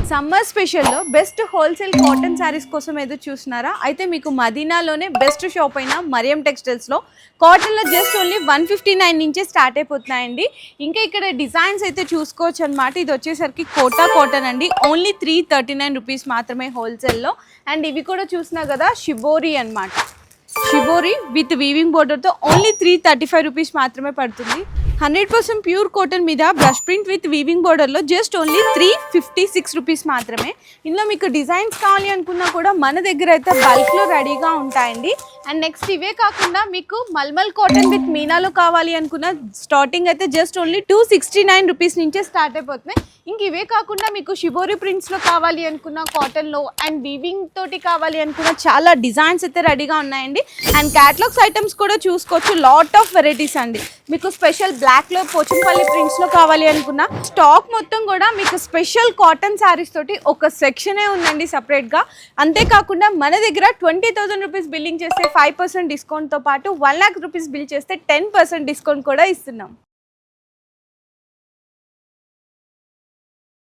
Summer స్పెషల్లో best wholesale cotton sarees కోసం ఏదో చూస్తున్నారా? అయితే మీకు మదీనాలోనే బెస్ట్ షాప్ అయిన మరియం టెక్స్టైల్స్లో కాటన్లో జస్ట్ ఓన్లీ 159 నుంచే స్టార్ట్ అయిపోతున్నాయండి. ఇంకా ఇక్కడ డిజైన్స్ అయితే చూసుకోవచ్చు అనమాట. ఇది వచ్చేసరికి కోటా కాటన్ అండి. ఓన్లీ 339 రూపీస్ మాత్రమే హోల్సేల్లో. అండ్ ఇవి కూడా చూసినా కదా షిబోరి అనమాట. షిబోరి విత్ వీవింగ్ బోర్డర్తో ఓన్లీ 335 రూపీస్ మాత్రమే పడుతుంది. 100% ప్యూర్ కాటన్ మీద బ్రష్ ప్రింట్ విత్ వీవింగ్ బోర్డర్లో జస్ట్ ఓన్లీ 356 రూపీస్ మాత్రమే. ఇందులో మీకు డిజైన్స్ కావాలి అనుకున్నా కూడా మన దగ్గర అయితే బల్క్లో రెడీగా ఉంటాయండి. అండ్ నెక్స్ట్ ఇవే కాకుండా మీకు మల్మల్ కాటన్ విత్ మీనాలో కావాలి అనుకున్న స్టార్టింగ్ అయితే జస్ట్ ఓన్లీ 269 రూపీస్ నుంచే స్టార్ట్ అయిపోతున్నాయి. ఇంక ఇవే కాకుండా మీకు షిబోరి ప్రింట్స్లో కావాలి అనుకున్న కాటన్లో అండ్ వీవింగ్ తోటి కావాలి అనుకున్న చాలా డిజైన్స్ అయితే రెడీగా ఉన్నాయండి. అండ్ క్యాటలాగ్స్ ఐటమ్స్ కూడా చూసుకోవచ్చు. లాట్ ఆఫ్ వెరైటీస్ అండి. మీకు స్పెషల్ బ్లాక్లో పోచంపల్లి ప్రింట్స్లో కావాలి అనుకున్న స్టాక్ మొత్తం కూడా మీకు స్పెషల్ కాటన్ శారీస్ తోటి ఒక సెక్షనే ఉందండి సపరేట్గా. అంతేకాకుండా మన దగ్గర 20,000 రూపీస్ బిల్లింగ్ చేస్తే 5% డిస్కౌంట్తో పాటు 1 lakh రూపీస్ బిల్ చేస్తే 10% డిస్కౌంట్ కూడా ఇస్తున్నాం.